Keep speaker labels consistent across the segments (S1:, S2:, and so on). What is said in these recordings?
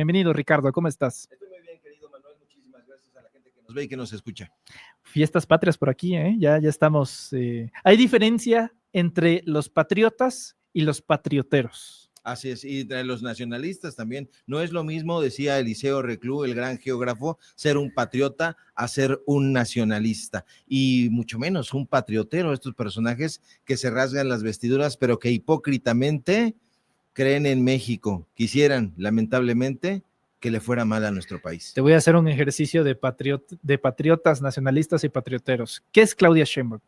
S1: Bienvenido, Ricardo, ¿cómo estás?
S2: Estoy muy bien, querido Manuel, muchísimas gracias a la gente que nos ve y que nos escucha.
S1: Fiestas patrias por aquí, ¿eh? Ya estamos. Hay diferencia entre los patriotas y los patrioteros.
S2: Así es, y entre los nacionalistas también. No es lo mismo, decía Eliseo Reclú, el gran geógrafo, ser un patriota a ser un nacionalista, y mucho menos un patriotero, estos personajes que se rasgan las vestiduras, pero que hipócritamente creen en México. Quisieran, lamentablemente, que le fuera mal a nuestro país.
S1: Te voy a hacer un ejercicio de patriotas, nacionalistas y patrioteros. ¿Qué es Claudia Sheinbaum?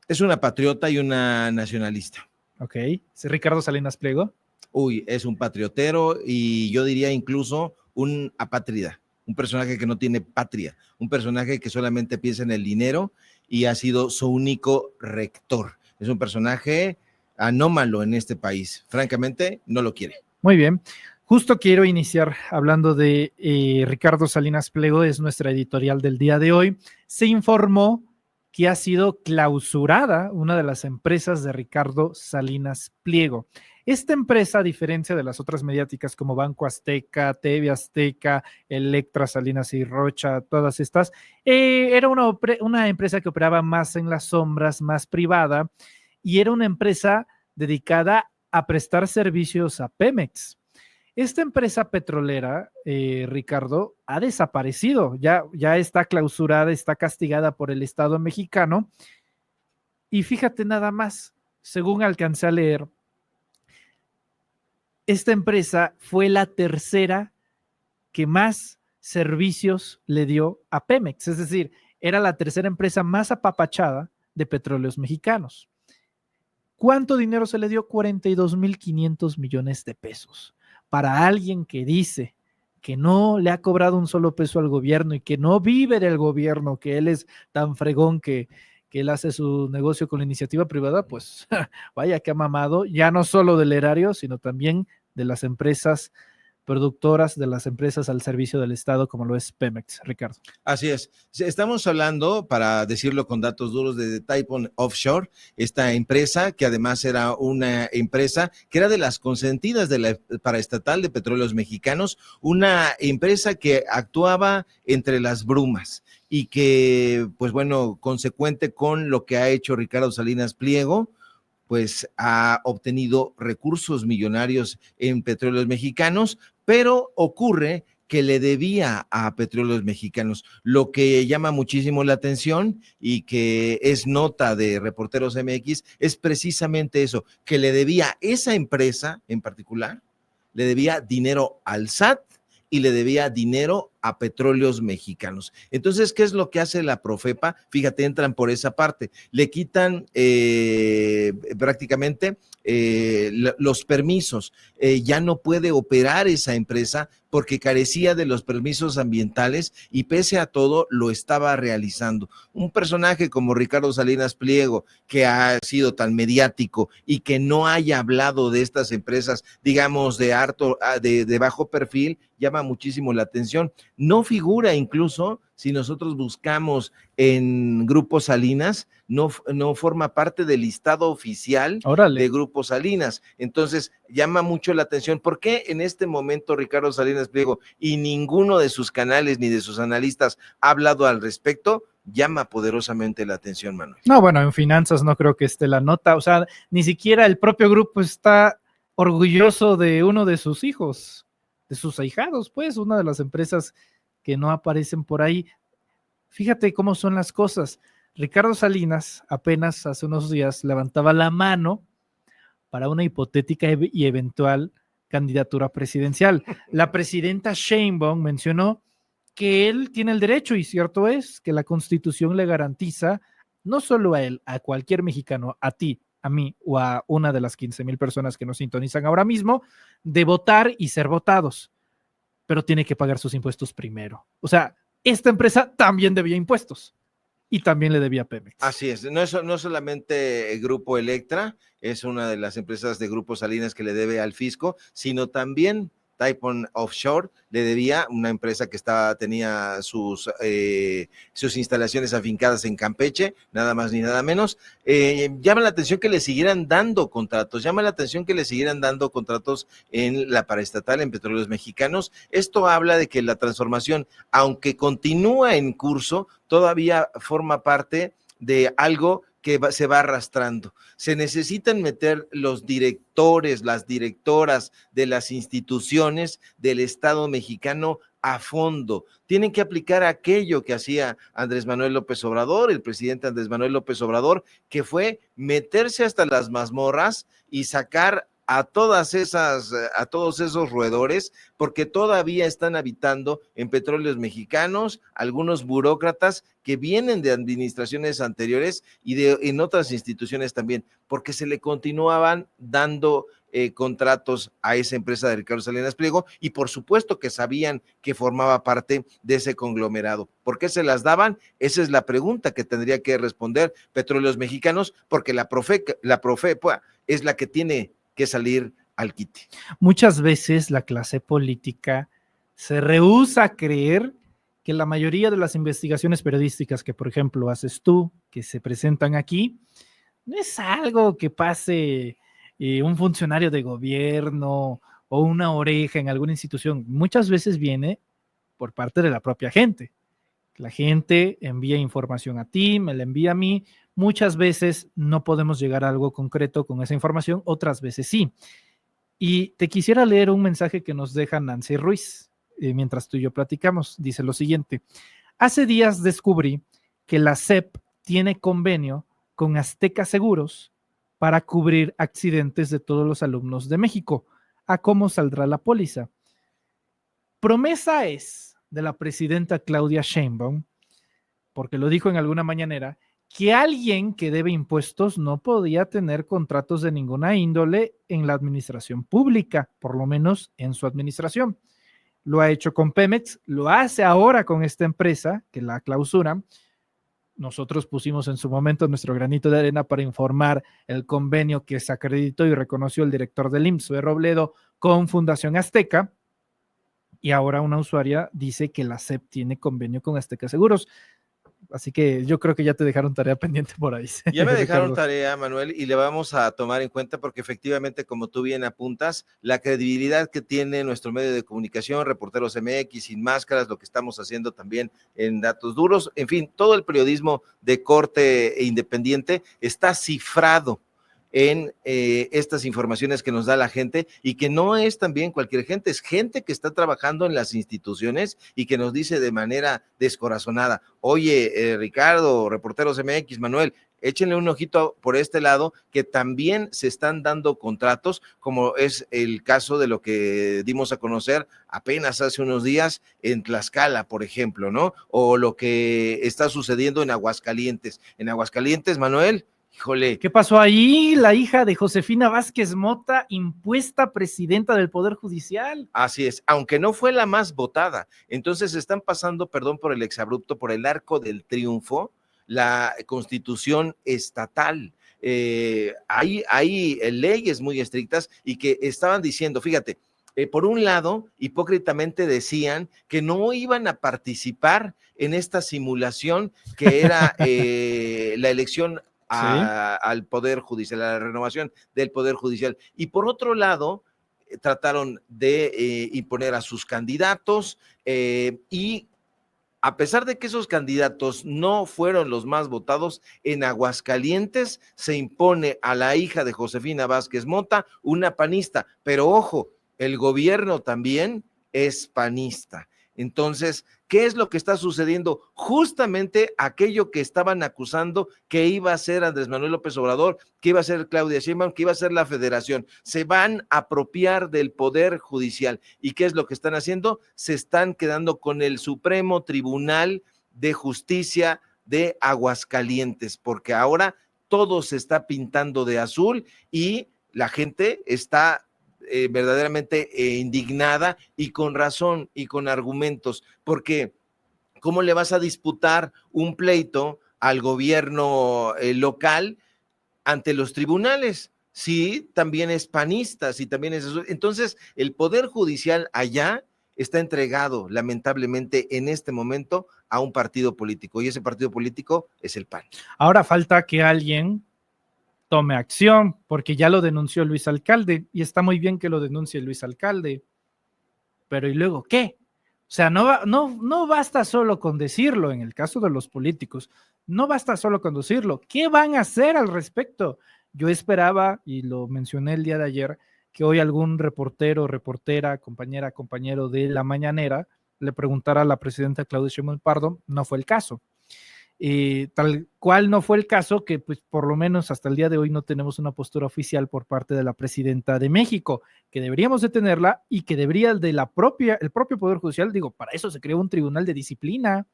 S2: Es una patriota y una nacionalista.
S1: Ok. ¿Es Ricardo Salinas Pliego?
S2: Uy, es un patriotero y yo diría incluso un apátrida, un personaje que no tiene patria, un personaje que solamente piensa en el dinero y ha sido su único rector. Es un personaje anómalo en este país. Francamente, no lo quiere.
S1: Muy bien. Justo quiero iniciar hablando de Ricardo Salinas Pliego, es nuestra editorial del día de hoy. Se informó que ha sido clausurada una de las empresas de Ricardo Salinas Pliego. Esta empresa, a diferencia de las otras mediáticas como Banco Azteca, TV Azteca, Electra, Salinas y Rocha, todas estas, era una empresa que operaba más en las sombras, más privada, y era una empresa dedicada a prestar servicios a Pemex. Esta empresa petrolera, Ricardo, ha desaparecido, ya está clausurada, está castigada por el Estado mexicano. Y fíjate nada más, según alcancé a leer, esta empresa fue la tercera que más servicios le dio a Pemex, es decir, era la tercera empresa más apapachada de petróleos mexicanos. ¿Cuánto dinero se le dio? 42,500 millones de pesos. Para alguien que dice que no le ha cobrado un solo peso al gobierno y que no vive del gobierno, que él es tan fregón que él hace su negocio con la iniciativa privada, pues vaya que ha mamado, ya no solo del erario, sino también de las empresas productoras, de las empresas al servicio del Estado, como lo es Pemex, Ricardo.
S2: Así es. Estamos hablando, para decirlo con datos duros, de Taipon Offshore, esta empresa que además era una empresa que era de las consentidas de la paraestatal de Petróleos Mexicanos, una empresa que actuaba entre las brumas y que, pues bueno, consecuente con lo que ha hecho Ricardo Salinas Pliego, pues ha obtenido recursos millonarios en Petróleos Mexicanos, pero ocurre que le debía a Petróleos Mexicanos. Lo que llama muchísimo la atención y que es nota de Reporteros MX es precisamente eso, que le debía esa empresa en particular, le debía dinero al SAT y le debía dinero a Petróleos Mexicanos. Entonces, ¿qué es lo que hace la Profepa? Fíjate, entran por esa parte, le quitan prácticamente los permisos, ya no puede operar esa empresa porque carecía de los permisos ambientales y pese a todo lo estaba realizando. Un personaje como Ricardo Salinas Pliego, que ha sido tan mediático y que no haya hablado de estas empresas, digamos, de bajo perfil, llama muchísimo la atención. No figura incluso, si nosotros buscamos en Grupo Salinas, no forma parte del listado oficial de Grupo Salinas. Entonces, llama mucho la atención. ¿Por qué en este momento Ricardo Salinas Pliego y ninguno de sus canales ni de sus analistas ha hablado al respecto? Llama poderosamente la atención, Manuel.
S1: No, bueno, en finanzas no creo que esté la nota, o sea, ni siquiera el propio grupo está orgulloso de uno de sus hijos, de sus ahijados, pues, una de las empresas que no aparecen por ahí. Fíjate cómo son las cosas. Ricardo Salinas apenas hace unos días levantaba la mano para una hipotética y eventual candidatura presidencial. La presidenta Sheinbaum mencionó que él tiene el derecho, y cierto es, que la Constitución le garantiza, no solo a él, a cualquier mexicano, a ti, a mí o a una de las 15,000 personas que nos sintonizan ahora mismo, de votar y ser votados, pero tiene que pagar sus impuestos primero. O sea, esta empresa también debía impuestos y también le debía a Pemex.
S2: Así es, no solamente el Grupo Electra es una de las empresas de Grupo Salinas que le debe al fisco, sino también Typon Offshore le debía, una empresa que tenía sus instalaciones afincadas en Campeche, nada más ni nada menos. Llama la atención que le siguieran dando contratos, en la paraestatal, en Petróleos Mexicanos. Esto habla de que la transformación, aunque continúa en curso, todavía forma parte de algo que se va arrastrando. Se necesitan meter los directores, las directoras de las instituciones del Estado mexicano a fondo. Tienen que aplicar aquello que hacía Andrés Manuel López Obrador, el presidente Andrés Manuel López Obrador, que fue meterse hasta las mazmorras y sacar a todos esos roedores, porque todavía están habitando en Petróleos Mexicanos algunos burócratas que vienen de administraciones anteriores y en otras instituciones también, porque se le continuaban dando contratos a esa empresa de Ricardo Salinas Pliego, y por supuesto que sabían que formaba parte de ese conglomerado. ¿Por qué se las daban? Esa es la pregunta que tendría que responder Petróleos Mexicanos, porque la Profepa es la que tiene que salir al quite.
S1: Muchas veces la clase política se rehúsa a creer que la mayoría de las investigaciones periodísticas que, por ejemplo, haces tú, que se presentan aquí, no es algo que pase un funcionario de gobierno o una oreja en alguna institución. Muchas veces viene por parte de la propia gente. La gente envía información a ti, me la envía a mí. Muchas veces no podemos llegar a algo concreto con esa información, otras veces sí. Y te quisiera leer un mensaje que nos deja Nancy Ruiz mientras tú y yo platicamos. Dice lo siguiente: hace días descubrí que la SEP tiene convenio con Azteca Seguros para cubrir accidentes de todos los alumnos de México. ¿A cómo saldrá la póliza? Promesa es de la presidenta Claudia Sheinbaum, porque lo dijo en alguna mañanera, que alguien que debe impuestos no podía tener contratos de ninguna índole en la administración pública, por lo menos en su administración. Lo ha hecho con Pemex, lo hace ahora con esta empresa que la clausura. Nosotros pusimos en su momento nuestro granito de arena para informar el convenio que se acreditó y reconoció el director del IMSS, Zoe Robledo, con Fundación Azteca, y ahora una usuaria dice que la SEP tiene convenio con Azteca Seguros. Así que yo creo que ya te dejaron tarea pendiente por ahí.
S2: Ya me dejaron tarea, Manuel, y le vamos a tomar en cuenta porque efectivamente, como tú bien apuntas, la credibilidad que tiene nuestro medio de comunicación, Reporteros MX, Sin Máscaras, lo que estamos haciendo también en Datos Duros, en fin, todo el periodismo de corte e independiente está cifrado en estas informaciones que nos da la gente, y que no es también cualquier gente, es gente que está trabajando en las instituciones y que nos dice de manera descorazonada: oye, Ricardo, Reporteros MX, Manuel, échenle un ojito por este lado, que también se están dando contratos, como es el caso de lo que dimos a conocer apenas hace unos días en Tlaxcala, por ejemplo, ¿no? O lo que está sucediendo en Aguascalientes. En Aguascalientes, Manuel, híjole.
S1: ¿Qué pasó ahí? La hija de Josefina Vázquez Mota, impuesta presidenta del Poder Judicial.
S2: Así es, aunque no fue la más votada. Entonces están pasando, perdón por el exabrupto, por el arco del triunfo, la Constitución estatal. Hay leyes muy estrictas y que estaban diciendo, fíjate, por un lado, hipócritamente decían que no iban a participar en esta simulación que era la elección al Poder Judicial, a la renovación del Poder Judicial. Y por otro lado, trataron de imponer a sus candidatos y a pesar de que esos candidatos no fueron los más votados, en Aguascalientes se impone a la hija de Josefina Vázquez Mota, una panista, pero ojo, el gobierno también es panista. Entonces, ¿qué es lo que está sucediendo? Justamente aquello que estaban acusando que iba a ser Andrés Manuel López Obrador, que iba a ser Claudia Sheinbaum, que iba a ser la Federación. Se van a apropiar del Poder Judicial. ¿Y qué es lo que están haciendo? Se están quedando con el Supremo Tribunal de Justicia de Aguascalientes, porque ahora todo se está pintando de azul y la gente está verdaderamente indignada, y con razón y con argumentos, porque ¿cómo le vas a disputar un pleito al gobierno local ante los tribunales? sí, también es panista, sí, también es eso. Entonces, el Poder Judicial allá está entregado, lamentablemente, en este momento a un partido político, y ese partido político es el PAN.
S1: Ahora falta que alguien tome acción, porque ya lo denunció Luis Alcalde, y está muy bien que lo denuncie Luis Alcalde, pero ¿y luego qué? O sea, no basta solo con decirlo en el caso de los políticos, no basta solo con decirlo, ¿qué van a hacer al respecto? Yo esperaba, y lo mencioné el día de ayer, que hoy algún reportero, reportera, compañera, compañero de La Mañanera le preguntara a la presidenta Claudia Sheinbaum Pardo, no fue el caso. Tal cual no fue el caso, que pues por lo menos hasta el día de hoy no tenemos una postura oficial por parte de la presidenta de México, que deberíamos de tenerla y que debería el propio Poder Judicial, digo, para eso se creó un tribunal de disciplina,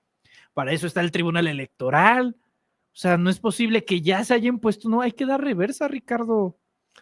S1: para eso está el tribunal electoral, o sea, no es posible que ya se haya impuesto, no, hay que dar reversa, Ricardo.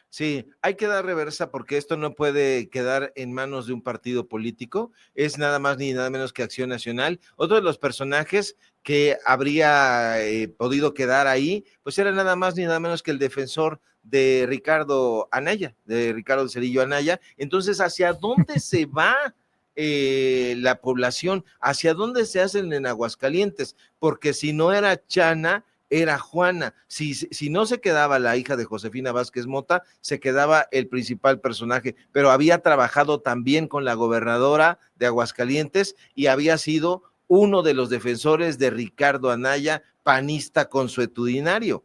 S2: Sí, hay que dar reversa porque esto no puede quedar en manos de un partido político, es nada más ni nada menos que Acción Nacional. Otro de los personajes que habría podido quedar ahí, pues era nada más ni nada menos que el defensor de Ricardo Anaya, de Ricardo Cerillo Anaya. Entonces, ¿hacia dónde se va la población? ¿Hacia dónde se hacen en Aguascalientes? Porque si no era Chana, era Juana. Si no se quedaba la hija de Josefina Vázquez Mota, se quedaba el principal personaje, pero había trabajado también con la gobernadora de Aguascalientes y había sido uno de los defensores de Ricardo Anaya, panista consuetudinario.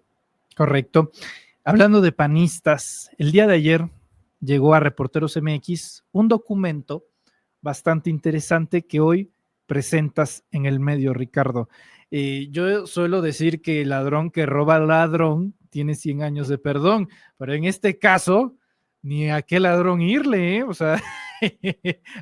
S1: Correcto. Hablando de panistas, el día de ayer llegó a Reporteros MX un documento bastante interesante que hoy presentas en el medio, Ricardo. Yo suelo decir que el ladrón que roba al ladrón tiene 100 años de perdón, pero en este caso, ni a qué ladrón irle, ¿eh? O sea,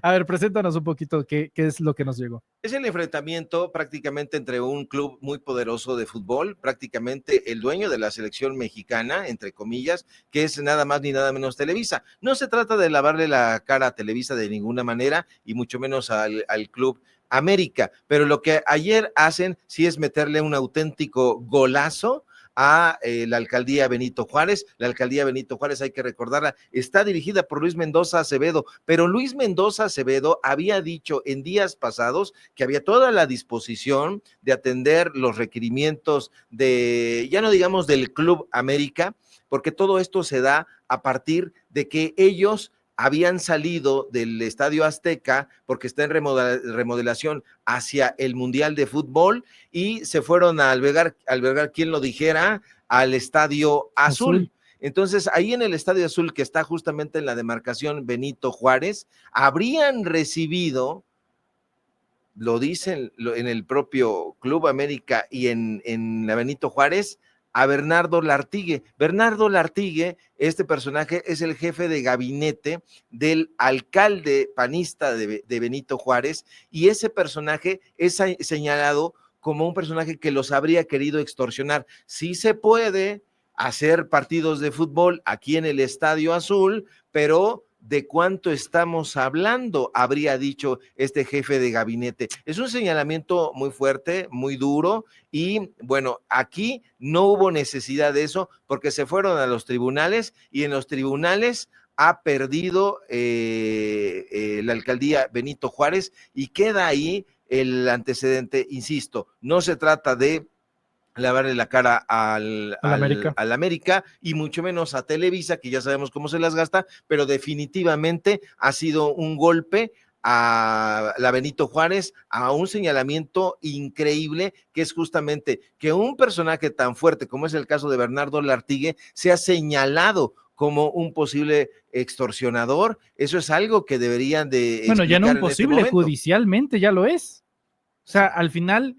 S1: a ver, preséntanos un poquito qué es lo que nos llegó.
S2: Es el enfrentamiento prácticamente entre un club muy poderoso de fútbol, prácticamente el dueño de la selección mexicana, entre comillas, que es nada más ni nada menos Televisa. No se trata de lavarle la cara a Televisa de ninguna manera, y mucho menos al Club América, pero lo que ayer hacen sí es meterle un auténtico golazo a la alcaldía Benito Juárez. La alcaldía Benito Juárez, hay que recordarla, está dirigida por Luis Mendoza Acevedo, pero Luis Mendoza Acevedo había dicho en días pasados que había toda la disposición de atender los requerimientos de, ya no digamos del Club América, porque todo esto se da a partir de que ellos habían salido del Estadio Azteca porque está en remodelación hacia el Mundial de Fútbol y se fueron a albergar quien lo dijera, al Estadio Azul. Entonces, ahí en el Estadio Azul, que está justamente en la demarcación Benito Juárez, habrían recibido, lo dicen en el propio Club América y en la Benito Juárez, a Bernardo Lartigue. Bernardo Lartigue, este personaje, es el jefe de gabinete del alcalde panista de Benito Juárez, y ese personaje es señalado como un personaje que los habría querido extorsionar. Sí se puede hacer partidos de fútbol aquí en el Estadio Azul, pero ¿de cuánto estamos hablando?, habría dicho este jefe de gabinete. Es un señalamiento muy fuerte, muy duro, y bueno, aquí no hubo necesidad de eso porque se fueron a los tribunales, y en los tribunales ha perdido la alcaldía Benito Juárez, y queda ahí el antecedente. Insisto, no se trata de lavarle la cara al América, y mucho menos a Televisa, que ya sabemos cómo se las gasta, pero definitivamente ha sido un golpe a la Benito Juárez, a un señalamiento increíble, que es justamente que un personaje tan fuerte como es el caso de Bernardo Lartigue sea señalado como un posible extorsionador. Eso es algo que deberían de
S1: bueno, ya no un posible,
S2: este
S1: judicialmente ya lo es. O sea, al final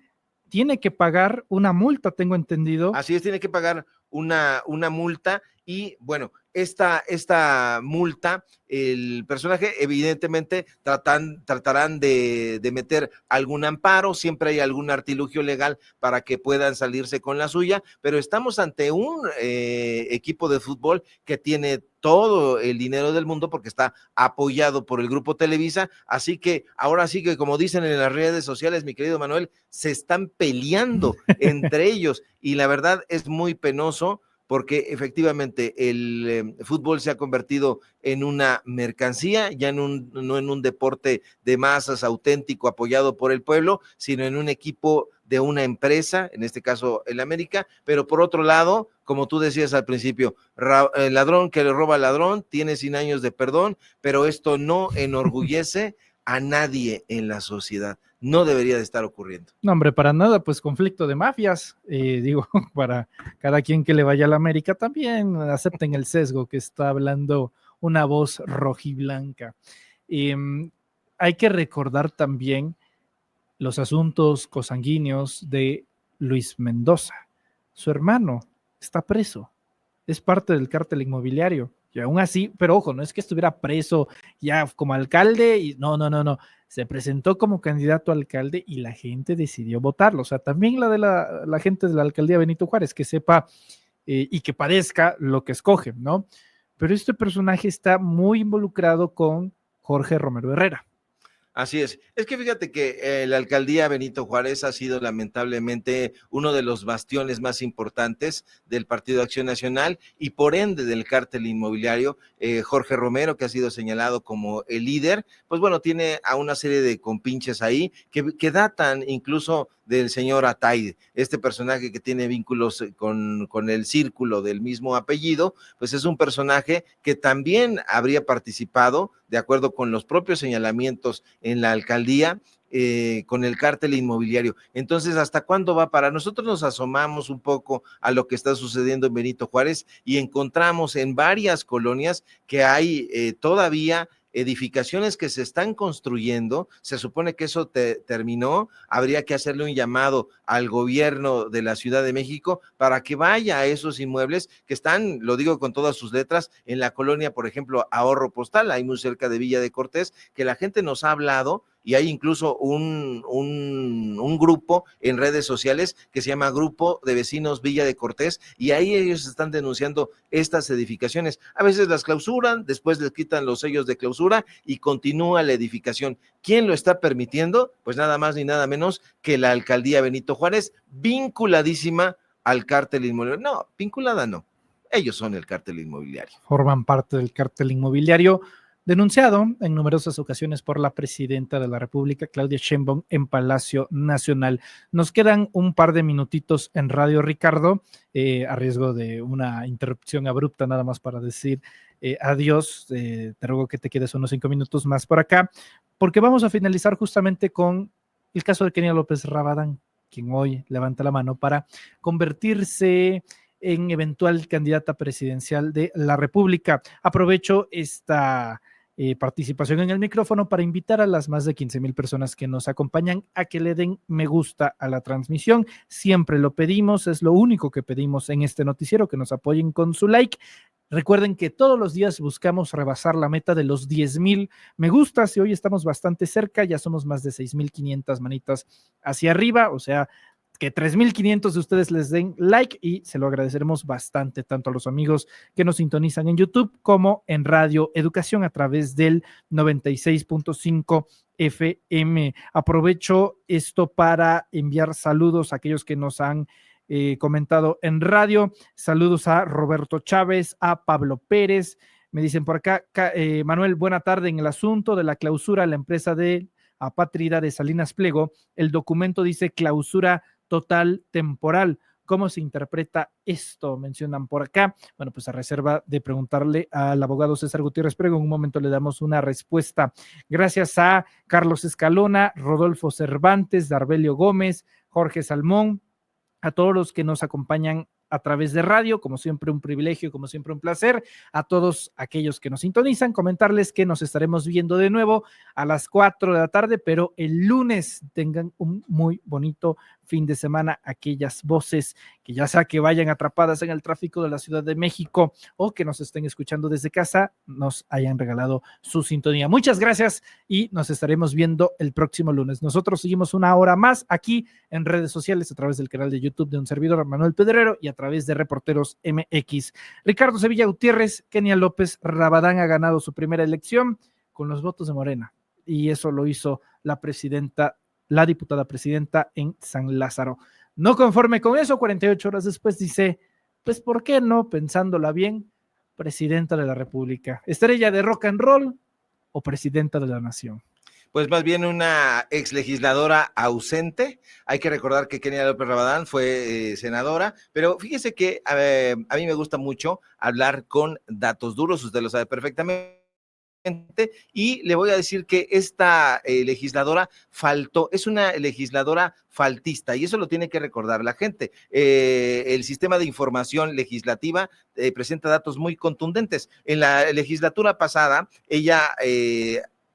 S1: tiene que pagar una multa, tengo entendido.
S2: Así es, tiene que pagar una multa, y bueno, esta multa, el personaje evidentemente tratarán de meter algún amparo, siempre hay algún artilugio legal para que puedan salirse con la suya, pero estamos ante un equipo de fútbol que tiene todo el dinero del mundo porque está apoyado por el Grupo Televisa, así que ahora sí que, como dicen en las redes sociales, mi querido Manuel, se están peleando entre ellos, y la verdad es muy penoso porque efectivamente el fútbol se ha convertido en una mercancía, ya no en un deporte de masas auténtico apoyado por el pueblo, sino en un equipo de una empresa, en este caso el América, pero por otro lado, como tú decías al principio, el ladrón que le roba al ladrón tiene 100 años de perdón, pero esto no enorgullece a nadie en la sociedad. No debería de estar ocurriendo.
S1: No, hombre, para nada, pues conflicto de mafias, digo, para cada quien que le vaya a la América también acepten el sesgo que está hablando una voz rojiblanca. Hay que recordar también los asuntos cosanguíneos de Luis Mendoza. Su hermano está preso, es parte del cártel inmobiliario. Y aún así, pero ojo, no es que estuviera preso ya como alcalde, y no, se presentó como candidato a alcalde y la gente decidió votarlo. O sea, también la gente de la alcaldía Benito Juárez, que sepa y que padezca lo que escoge, ¿no? Pero este personaje está muy involucrado con Jorge Romero Herrera.
S2: Así es. Es que fíjate que la alcaldía Benito Juárez ha sido lamentablemente uno de los bastiones más importantes del Partido Acción Nacional y por ende del cártel inmobiliario. Jorge Romero, que ha sido señalado como el líder, pues bueno, tiene a una serie de compinches ahí que datan incluso del señor Atay, este personaje que tiene vínculos con el círculo del mismo apellido, pues es un personaje que también habría participado, de acuerdo con los propios señalamientos en la alcaldía, con el cártel inmobiliario. Entonces, ¿hasta cuándo va a parar? Nosotros nos asomamos un poco a lo que está sucediendo en Benito Juárez y encontramos en varias colonias que hay todavía edificaciones que se están construyendo. Se supone que eso terminó. Habría que hacerle un llamado al gobierno de la Ciudad de México para que vaya a esos inmuebles que están, lo digo con todas sus letras, en la colonia, por ejemplo, Ahorro Postal, ahí muy cerca de Villa de Cortés, que la gente nos ha hablado y hay incluso un grupo en redes sociales que se llama Grupo de Vecinos Villa de Cortés, y ahí ellos están denunciando estas edificaciones. A veces las clausuran, después les quitan los sellos de clausura y continúa la edificación. ¿Quién lo está permitiendo? Pues nada más ni nada menos que la alcaldía Benito Juárez, vinculadísima al cártel inmobiliario. No, vinculada no. Ellos son el cártel inmobiliario.
S1: Forman parte del cártel inmobiliario, denunciado en numerosas ocasiones por la presidenta de la República, Claudia Sheinbaum, en Palacio Nacional. Nos quedan un par de minutitos en Radio, Ricardo, a riesgo de una interrupción abrupta, nada más para decir adiós. Te ruego que te quedes unos 5 minutos más por acá, porque vamos a finalizar justamente con el caso de Kenia López Rabadán, quien hoy levanta la mano para convertirse en eventual candidata presidencial de la República. Aprovecho esta participación en el micrófono para invitar a las más de 15,000 personas que nos acompañan a que le den me gusta a la transmisión. Siempre lo pedimos, es lo único que pedimos en este noticiero, que nos apoyen con su like. Recuerden que todos los días buscamos rebasar la meta de los 10,000 me gustas y hoy estamos bastante cerca, ya somos más de 6,500 manitas hacia arriba, o sea, que 3,500 de ustedes les den like y se lo agradeceremos bastante, tanto a los amigos que nos sintonizan en YouTube como en Radio Educación a través del 96.5 FM. Aprovecho esto para enviar saludos a aquellos que nos han comentado en radio. Saludos a Roberto Chávez, a Pablo Pérez. Me dicen por acá, Manuel, buena tarde. En el asunto de la clausura a la empresa de Apátrida de Salinas Pliego, el documento dice clausura total temporal. ¿Cómo se interpreta esto? Mencionan por acá. Bueno, pues a reserva de preguntarle al abogado César Gutiérrez Prego, en un momento le damos una respuesta. Gracias a Carlos Escalona, Rodolfo Cervantes, Darbelio Gómez, Jorge Salmón, a todos los que nos acompañan a través de radio, como siempre un privilegio, como siempre un placer, a todos aquellos que nos sintonizan, comentarles que nos estaremos viendo de nuevo a las 4 de la tarde, pero el lunes tengan un muy bonito fin de semana, aquellas voces que ya sea que vayan atrapadas en el tráfico de la Ciudad de México o que nos estén escuchando desde casa, nos hayan regalado su sintonía. Muchas gracias y nos estaremos viendo el próximo lunes. Nosotros seguimos una hora más aquí en redes sociales a través del canal de YouTube de un servidor, Manuel Pedrero, y a través de Reporteros MX. Ricardo Sevilla Gutiérrez, Kenia López Rabadán ha ganado su primera elección con los votos de Morena y eso lo hizo la diputada presidenta en San Lázaro. No conforme con eso, 48 horas después dice, pues ¿por qué no, pensándola bien, presidenta de la República? ¿Estrella de rock and roll o presidenta de la nación?
S2: Pues más bien una ex legisladora ausente. Hay que recordar que Kenia López Rabadán fue senadora, pero fíjese que a mí me gusta mucho hablar con datos duros, usted lo sabe perfectamente. Y le voy a decir que esta legisladora faltó, es una legisladora faltista, y eso lo tiene que recordar la gente. El sistema de información legislativa presenta datos muy contundentes. En la legislatura pasada, ella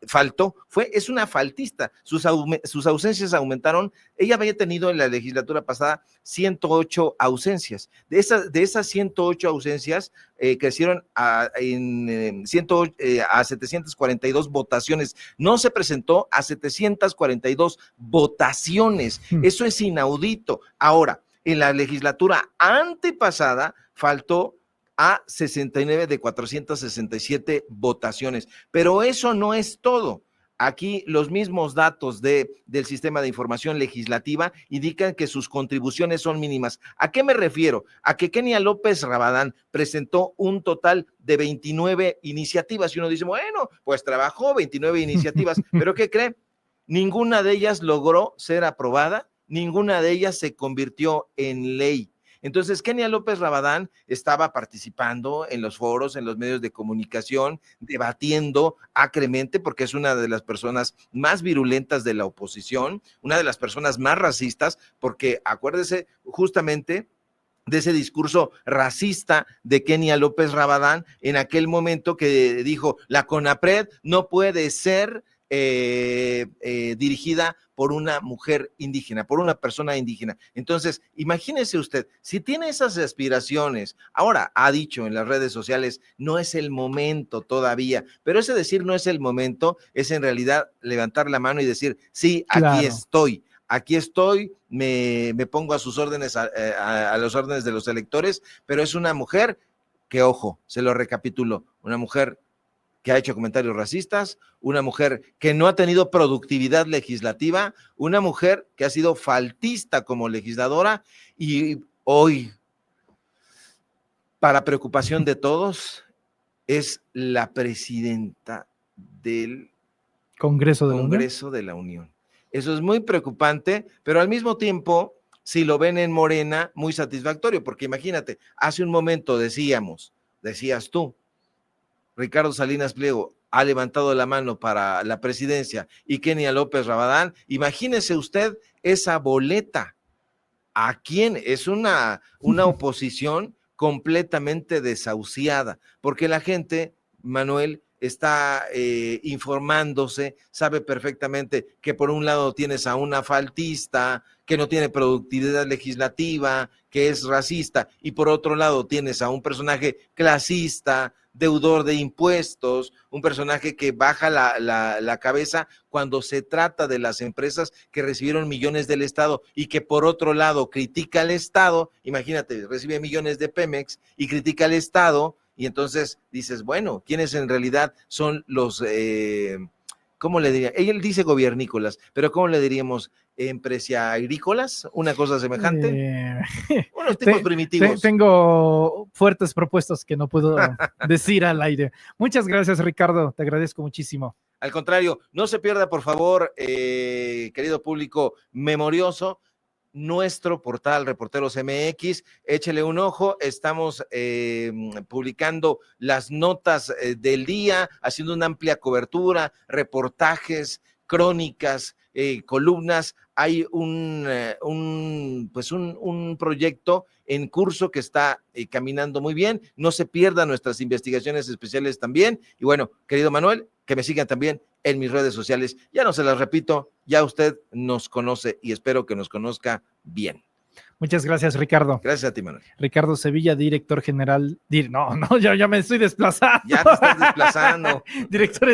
S2: faltó, es una faltista, sus ausencias aumentaron. Ella había tenido en la legislatura pasada 108 ausencias. De esas 108 ausencias crecieron a 742 votaciones. No se presentó a 742 votaciones. Eso es inaudito. Ahora, en la legislatura antepasada faltó a 69 de 467 votaciones. Pero eso no es todo. Aquí los mismos datos del sistema de información legislativa indican que sus contribuciones son mínimas. ¿A qué me refiero? A que Kenia López Rabadán presentó un total de 29 iniciativas y uno dice, bueno, pues trabajó 29 iniciativas, pero ¿qué cree? Ninguna de ellas logró ser aprobada, ninguna de ellas se convirtió en ley. Entonces, Kenia López Rabadán estaba participando en los foros, en los medios de comunicación, debatiendo acremente, porque es una de las personas más virulentas de la oposición, una de las personas más racistas, porque acuérdese justamente de ese discurso racista de Kenia López Rabadán en aquel momento que dijo, la CONAPRED no puede ser dirigida por una mujer indígena, por una persona indígena. Entonces, imagínese usted, si tiene esas aspiraciones, ahora ha dicho en las redes sociales, no es el momento todavía, pero ese decir no es el momento, es en realidad levantar la mano y decir, sí, aquí estoy. Aquí estoy, me pongo a sus órdenes, a los órdenes de los electores, pero es una mujer que, ojo, se lo recapitulo, una mujer que ha hecho comentarios racistas, una mujer que no ha tenido productividad legislativa, una mujer que ha sido faltista como legisladora y hoy, para preocupación de todos, es la presidenta del Congreso de la Unión. Eso es muy preocupante, pero al mismo tiempo, si lo ven en Morena, muy satisfactorio, porque imagínate, hace un momento decías tú, Ricardo Salinas Pliego ha levantado la mano para la presidencia y Kenia López Rabadán, imagínese usted esa boleta. ¿A quién? Es una oposición completamente desahuciada, porque la gente, Manuel, está informándose, sabe perfectamente que por un lado tienes a una faltista, que no tiene productividad legislativa, que es racista, y por otro lado tienes a un personaje clasista, deudor de impuestos, un personaje que baja la cabeza cuando se trata de las empresas que recibieron millones del Estado y que por otro lado critica al Estado. Imagínate, recibe millones de Pemex y critica al Estado, y entonces dices, bueno, ¿quiénes en realidad son los, cómo le diría? Él dice gobiernícolas, pero ¿cómo le diríamos? ¿Empresa agrícolas? ¿Una cosa semejante? Unos tipos primitivos.
S1: Tengo fuertes propuestas que no puedo decir al aire. Muchas gracias, Ricardo. Te agradezco muchísimo.
S2: Al contrario, no se pierda, por favor, querido público memorioso, nuestro portal Reporteros MX, échele un ojo, estamos publicando las notas del día, haciendo una amplia cobertura, reportajes, crónicas, columnas. Hay un proyecto en curso que está caminando muy bien. No se pierdan nuestras investigaciones especiales también. Y bueno, querido Manuel, que me sigan también en mis redes sociales. Ya no se las repito, ya usted nos conoce y espero que nos conozca bien.
S1: Muchas gracias, Ricardo.
S2: Gracias a ti, Manuel.
S1: Ricardo Sevilla, director general. No, ya me estoy desplazando.
S2: Ya te estás desplazando.
S1: Director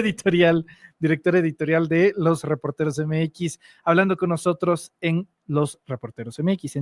S1: editorial de Los Reporteros MX, hablando con nosotros en Los Reporteros MX.